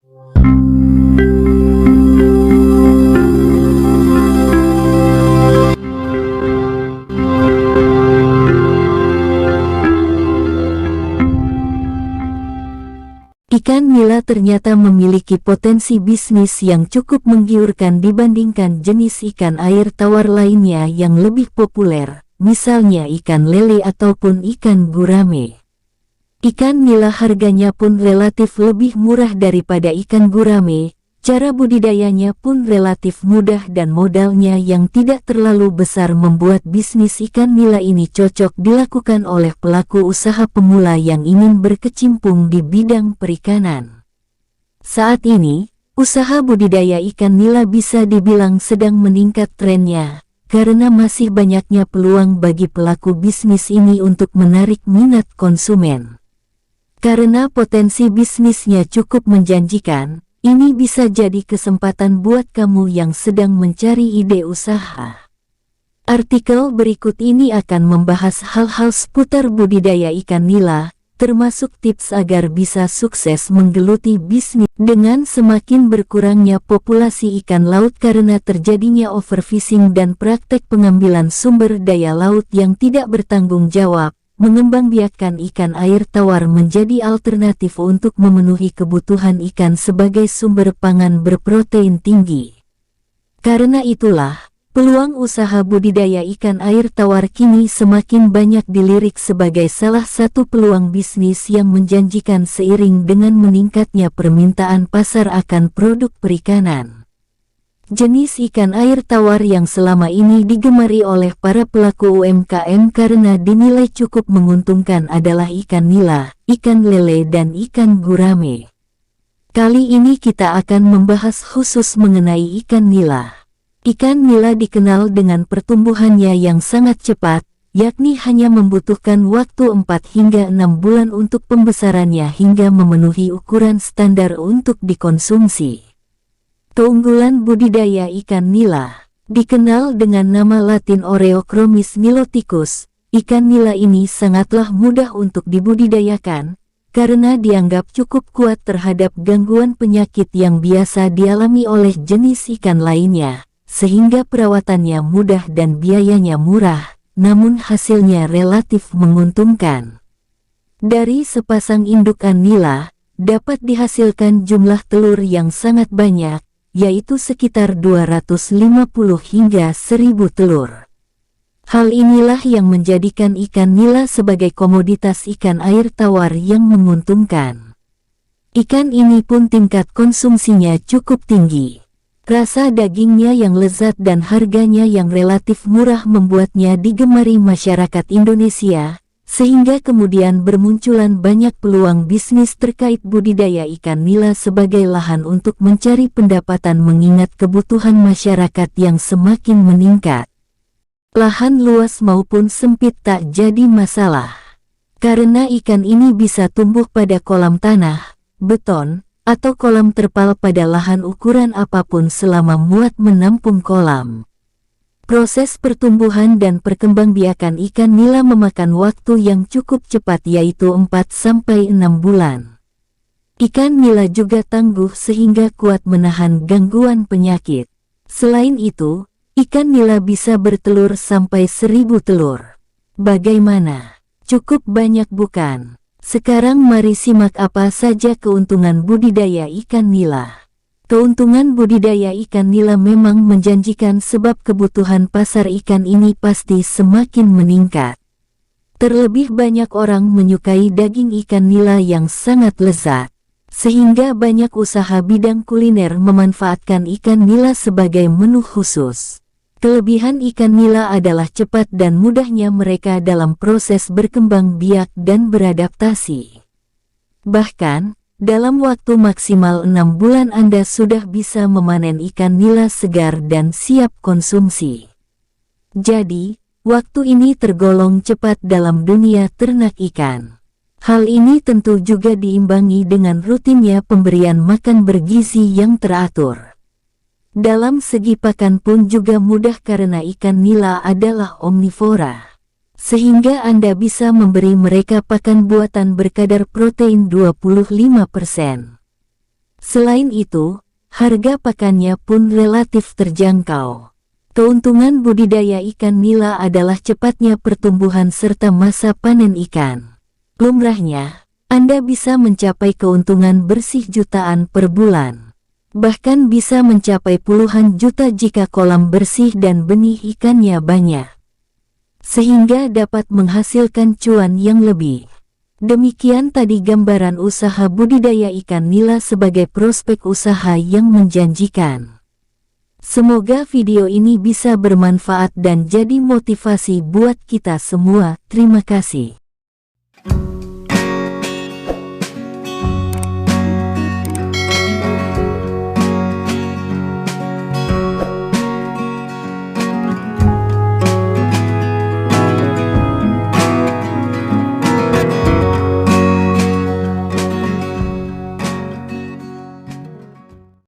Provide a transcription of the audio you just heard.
Ikan nila ternyata memiliki potensi bisnis yang cukup menggiurkan dibandingkan jenis ikan air tawar lainnya yang lebih populer, misalnya ikan lele ataupun ikan gurame. Ikan nila harganya pun relatif lebih murah daripada ikan gurame, cara budidayanya pun relatif mudah dan modalnya yang tidak terlalu besar membuat bisnis ikan nila ini cocok dilakukan oleh pelaku usaha pemula yang ingin berkecimpung di bidang perikanan. Saat ini, usaha budidaya ikan nila bisa dibilang sedang meningkat trennya, karena masih banyaknya peluang bagi pelaku bisnis ini untuk menarik minat konsumen. Karena potensi bisnisnya cukup menjanjikan, ini bisa jadi kesempatan buat kamu yang sedang mencari ide usaha. Artikel berikut ini akan membahas hal-hal seputar budidaya ikan nila, termasuk tips agar bisa sukses menggeluti bisnis. Dengan semakin berkurangnya populasi ikan laut karena terjadinya overfishing dan praktek pengambilan sumber daya laut yang tidak bertanggung jawab, mengembangbiakkan ikan air tawar menjadi alternatif untuk memenuhi kebutuhan ikan sebagai sumber pangan berprotein tinggi. Karena itulah, peluang usaha budidaya ikan air tawar kini semakin banyak dilirik sebagai salah satu peluang bisnis yang menjanjikan seiring dengan meningkatnya permintaan pasar akan produk perikanan. Jenis ikan air tawar yang selama ini digemari oleh para pelaku UMKM karena dinilai cukup menguntungkan adalah ikan nila, ikan lele dan ikan gurame. Kali ini kita akan membahas khusus mengenai ikan nila. Ikan nila dikenal dengan pertumbuhannya yang sangat cepat, yakni hanya membutuhkan waktu 4 hingga 6 bulan untuk pembesarannya hingga memenuhi ukuran standar untuk dikonsumsi. Keunggulan budidaya ikan nila dikenal dengan nama latin Oreochromis niloticus. Ikan nila ini sangatlah mudah untuk dibudidayakan, karena dianggap cukup kuat terhadap gangguan penyakit yang biasa dialami oleh jenis ikan lainnya, sehingga perawatannya mudah dan biayanya murah, namun hasilnya relatif menguntungkan. Dari sepasang indukan nila, dapat dihasilkan jumlah telur yang sangat banyak, yaitu sekitar 250 hingga 1000 telur. Hal inilah yang menjadikan ikan nila sebagai komoditas ikan air tawar yang menguntungkan. Ikan ini pun tingkat konsumsinya cukup tinggi. Rasa dagingnya yang lezat dan harganya yang relatif murah membuatnya digemari masyarakat Indonesia, sehingga kemudian bermunculan banyak peluang bisnis terkait budidaya ikan nila sebagai lahan untuk mencari pendapatan mengingat kebutuhan masyarakat yang semakin meningkat. Lahan luas maupun sempit tak jadi masalah, karena ikan ini bisa tumbuh pada kolam tanah, beton, atau kolam terpal pada lahan ukuran apapun selama muat menampung kolam. Proses pertumbuhan dan perkembangbiakan ikan nila memakan waktu yang cukup cepat yaitu 4-6 bulan. Ikan nila juga tangguh sehingga kuat menahan gangguan penyakit. Selain itu, ikan nila bisa bertelur sampai 1000 telur. Bagaimana? Cukup banyak bukan? Sekarang mari simak apa saja keuntungan budidaya ikan nila. Keuntungan budidaya ikan nila memang menjanjikan sebab kebutuhan pasar ikan ini pasti semakin meningkat. Terlebih banyak orang menyukai daging ikan nila yang sangat lezat, sehingga banyak usaha bidang kuliner memanfaatkan ikan nila sebagai menu khusus. Kelebihan ikan nila adalah cepat dan mudahnya mereka dalam proses berkembang biak dan beradaptasi. Bahkan, dalam waktu maksimal 6 bulan Anda sudah bisa memanen ikan nila segar dan siap konsumsi. Jadi, waktu ini tergolong cepat dalam dunia ternak ikan. Hal ini tentu juga diimbangi dengan rutinnya pemberian makan bergizi yang teratur. Dalam segi pakan pun juga mudah karena ikan nila adalah omnivora, sehingga Anda bisa memberi mereka pakan buatan berkadar protein 25%. Selain itu, harga pakannya pun relatif terjangkau. Keuntungan budidaya ikan nila adalah cepatnya pertumbuhan serta masa panen ikan. Lumrahnya, Anda bisa mencapai keuntungan bersih jutaan per bulan. Bahkan bisa mencapai puluhan juta jika kolam bersih dan benih ikannya banyak. Sehingga dapat menghasilkan cuan yang lebih. Demikian tadi gambaran usaha budidaya ikan nila sebagai prospek usaha yang menjanjikan. Semoga video ini bisa bermanfaat dan jadi motivasi buat kita semua. Terima kasih.